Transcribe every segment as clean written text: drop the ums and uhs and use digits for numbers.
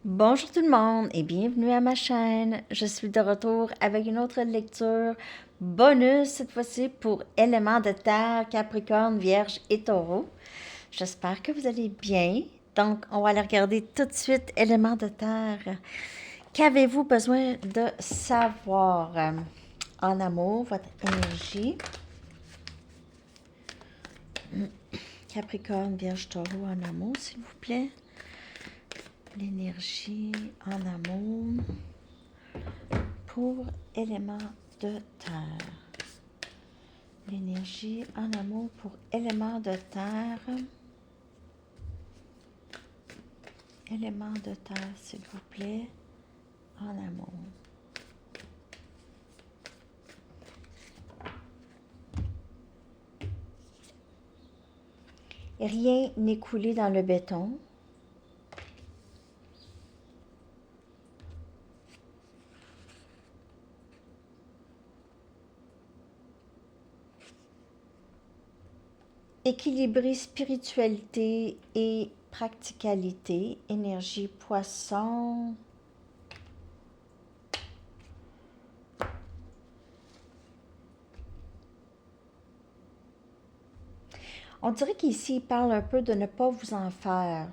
Bonjour tout le monde et bienvenue à ma chaîne. Je suis de retour avec une autre lecture bonus, cette fois-ci pour éléments de terre, Capricorne, Vierge et Taureau. J'espère que vous allez bien. Donc, on va aller regarder tout de suite éléments de terre. Qu'avez-vous besoin de savoir en amour, votre énergie? Capricorne, Vierge, Taureau en amour, s'il vous plaît. L'énergie en amour pour éléments de terre. L'énergie en amour pour éléments de terre. Éléments de terre, s'il vous plaît, en amour. Rien n'est coulé dans le béton. Équilibrer spiritualité et practicalité, énergie poisson. On dirait qu'ici, il parle un peu de ne pas vous en faire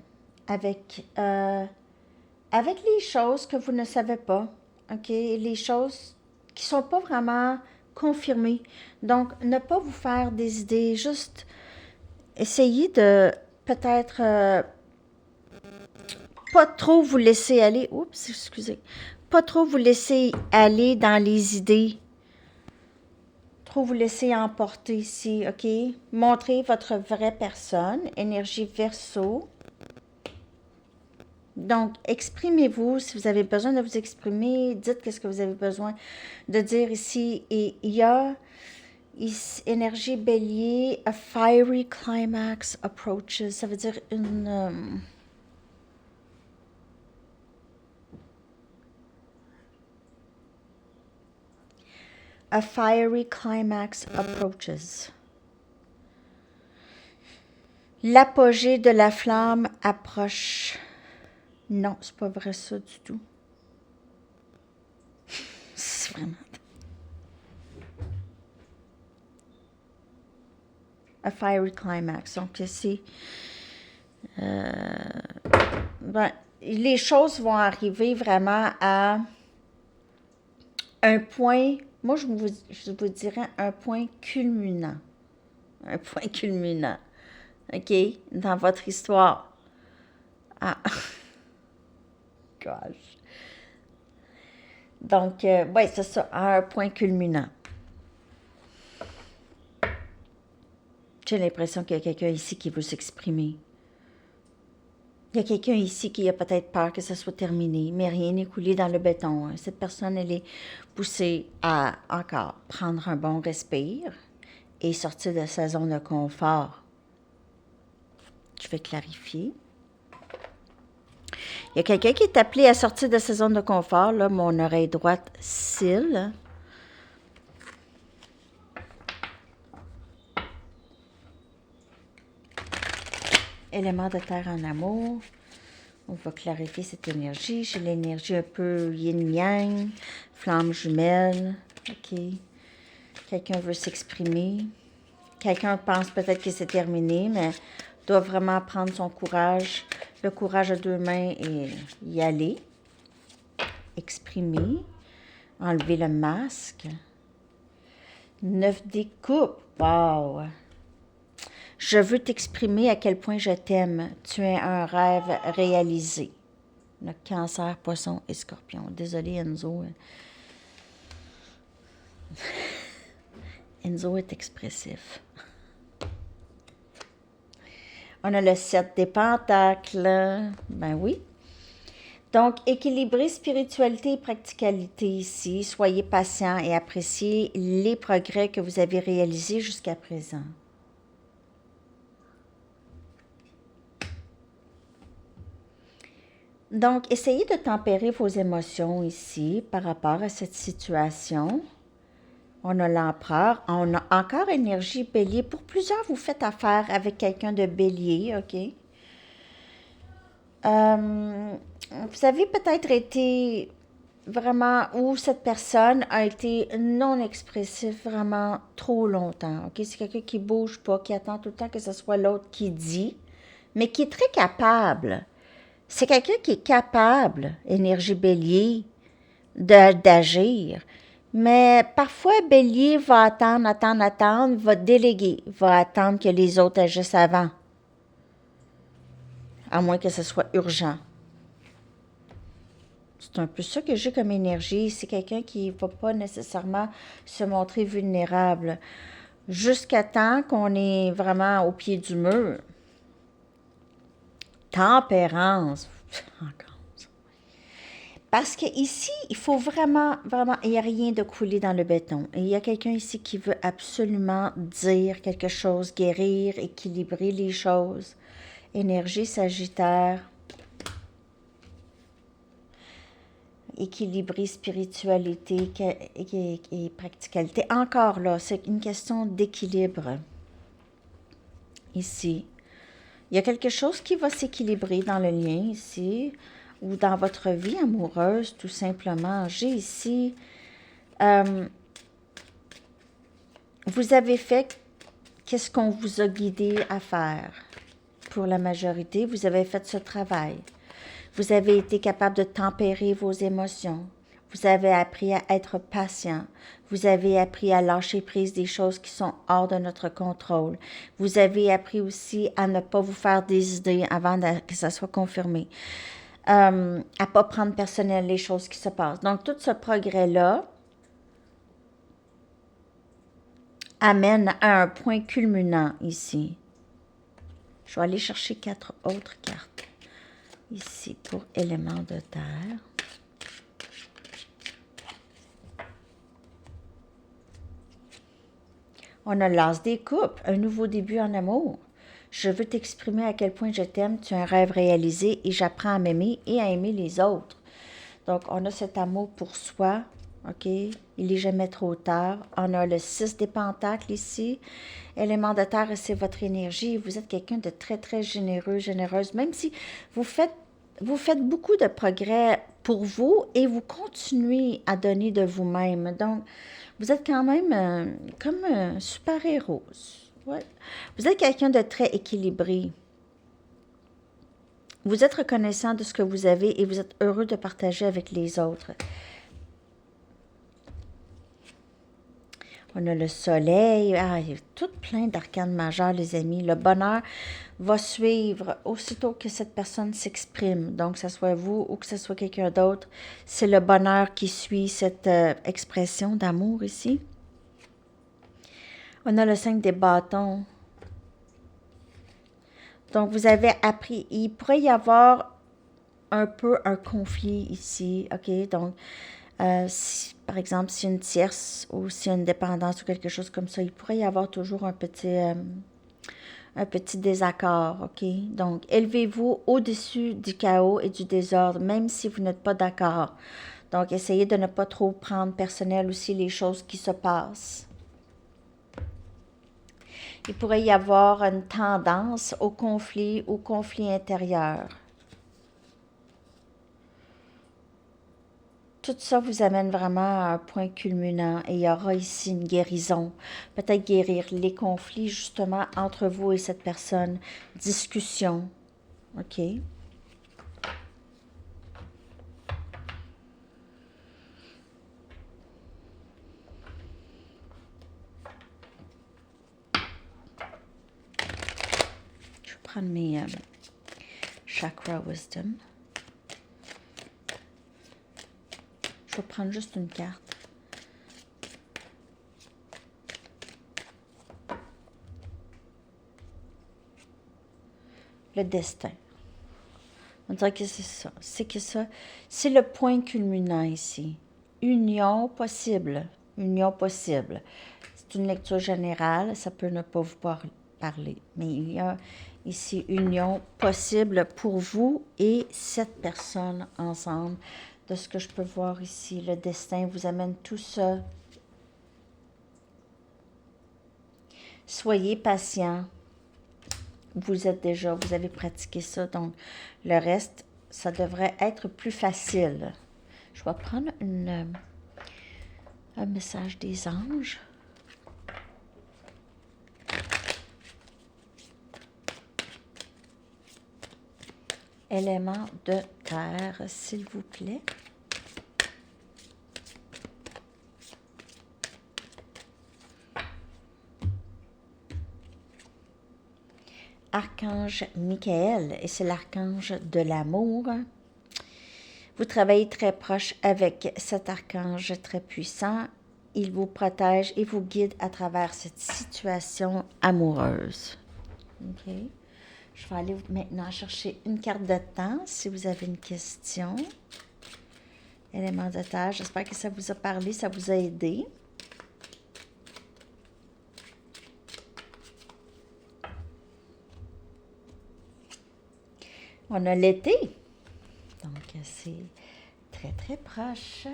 avec, avec les choses que vous ne savez pas, OK? Les choses qui ne sont pas vraiment confirmées. Donc, ne pas vous faire des idées, juste essayer de peut-être pas trop vous laisser aller. Oups, excusez. Pas trop vous laisser aller dans les idées. Trop vous laisser emporter ici, OK? Montrez votre vraie personne, énergie Verseau. Donc, exprimez-vous. Si vous avez besoin de vous exprimer, dites qu'est-ce que vous avez besoin de dire ici. Et il y a énergie Bélier, a fiery climax approaches. Ça veut dire une... a fiery climax approaches. L'apogée de la flamme approche. Non, c'est pas vrai ça du tout. C'est vraiment... A fiery climax. Donc, c'est... ben, les choses vont arriver vraiment à un point... Moi, je vous dirais un point culminant. Un point culminant. OK? Dans votre histoire. Ah. Gosh. Donc, oui, c'est ça, à un point culminant. J'ai l'impression qu'il y a quelqu'un ici qui veut s'exprimer. Il y a quelqu'un ici qui a peut-être peur que ça soit terminé, mais rien n'est coulé dans le béton. Cette personne, elle est poussée à encore prendre un bon respire et sortir de sa zone de confort. Je vais clarifier. Il y a quelqu'un qui est appelé à sortir de sa zone de confort. Là, mon oreille droite cille. Élément de terre en amour. On va clarifier cette énergie. J'ai l'énergie un peu yin-yang, flamme jumelle. OK. Quelqu'un veut s'exprimer. Quelqu'un pense peut-être que c'est terminé, mais doit vraiment prendre son courage, le courage à deux mains et y aller. Exprimer. Enlever le masque. 9 des coupes. Wow! Je veux t'exprimer à quel point je t'aime. Tu es un rêve réalisé. Le Cancer, Poisson et Scorpion. Désolée, Enzo. Enzo est expressif. On a le 7 des Pentacles. Ben oui. Donc, équilibrer spiritualité et practicalité ici. Soyez patient et appréciez les progrès que vous avez réalisés jusqu'à présent. Donc, essayez de tempérer vos émotions ici par rapport à cette situation. On a l'empereur. On a encore énergie bélier. Pour plusieurs, vous faites affaire avec quelqu'un de bélier, OK? Euh, vous avez peut-être été vraiment, ou cette personne a été non expressif vraiment trop longtemps. OK? C'est quelqu'un qui bouge pas, qui attend tout le temps que ce soit l'autre qui dit, mais qui est très capable. C'est quelqu'un qui est capable, énergie bélier, d'agir. Mais parfois, bélier va attendre, va déléguer, va attendre que les autres agissent avant, à moins que ce soit urgent. C'est un peu ça que j'ai comme énergie. C'est quelqu'un qui ne va pas nécessairement se montrer vulnérable jusqu'à temps qu'on est vraiment au pied du mur. Tempérance. Encore. Parce qu'ici, il faut vraiment, vraiment, il n'y a rien de coulé dans le béton. Et il y a quelqu'un ici qui veut absolument dire quelque chose, guérir, équilibrer les choses. Énergie sagittaire. Équilibrer spiritualité et practicalité. Encore là, c'est une question d'équilibre. Ici, il y a quelque chose qui va s'équilibrer dans le lien ici, ou dans votre vie amoureuse, tout simplement. J'ai ici, vous avez fait qu'est-ce qu'on vous a guidé à faire. Pour la majorité, vous avez fait ce travail. Vous avez été capable de tempérer vos émotions. Vous avez appris à être patient. Vous avez appris à lâcher prise des choses qui sont hors de notre contrôle. Vous avez appris aussi à ne pas vous faire des idées avant que ça soit confirmé. À ne pas prendre personnel les choses qui se passent. Donc, tout ce progrès-là amène à un point culminant ici. Je vais aller chercher 4 autres cartes. Ici, pour éléments de terre. On a l'as des coupes, un nouveau début en amour. Je veux t'exprimer à quel point je t'aime, tu as un rêve réalisé et j'apprends à m'aimer et à aimer les autres. Donc, on a cet amour pour soi, OK? Il n'est jamais trop tard. On a le 6 des pentacles ici. Élément de terre, c'est votre énergie. Vous êtes quelqu'un de très, très généreux, généreuse, même si vous faites beaucoup de progrès pour vous et vous continuez à donner de vous-même. Donc, vous êtes quand même comme un super-héros. Ouais. Vous êtes quelqu'un de très équilibré. Vous êtes reconnaissant de ce que vous avez et vous êtes heureux de partager avec les autres. On a le soleil. Ah, il y a tout plein d'arcanes majeures, les amis. Le bonheur va suivre aussitôt que cette personne s'exprime. Donc, que ce soit vous ou que ce soit quelqu'un d'autre, c'est le bonheur qui suit cette expression d'amour ici. On a le 5 des bâtons. Donc, vous avez appris. Il pourrait y avoir un peu un conflit ici, OK? Donc, si, par exemple, si une tierce ou si une dépendance ou quelque chose comme ça, il pourrait y avoir toujours un petit désaccord, OK? Donc, élevez-vous au-dessus du chaos et du désordre, même si vous n'êtes pas d'accord. Donc, essayez de ne pas trop prendre personnel aussi les choses qui se passent. Il pourrait y avoir une tendance au conflit intérieur. Tout ça vous amène vraiment à un point culminant et il y aura ici une guérison. Peut-être guérir les conflits justement entre vous et cette personne. Discussion. OK? Je vais prendre mes chakra wisdom. Je vais prendre juste une carte. Le destin. On dirait que c'est ça. C'est le point culminant ici. Union possible. Union possible. C'est une lecture générale, ça peut ne pas vous parler. Mais il y a ici union possible pour vous et cette personne ensemble. De ce que je peux voir ici, le destin vous amène tout ça. Soyez patient. vous avez pratiqué ça, donc le reste, ça devrait être plus facile. Je vais prendre un message des anges. Élément de terre, s'il vous plaît. Archange Michael, et c'est l'archange de l'amour. Vous travaillez très proche avec cet archange très puissant. Il vous protège et vous guide à travers cette situation amoureuse. OK. Je vais aller maintenant chercher une carte de temps si vous avez une question. Élément de terre, j'espère que ça vous a parlé, ça vous a aidé. On a l'été, donc c'est très très proche.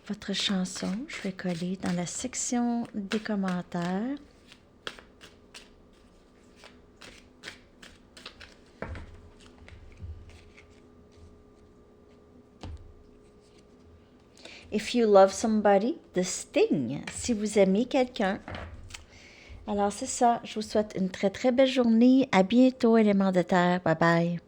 Votre chanson, je vais coller dans la section des commentaires. If you love somebody, The Sting, si vous aimez quelqu'un. Alors c'est ça, je vous souhaite une très très belle journée. À bientôt, éléments de terre. Bye bye.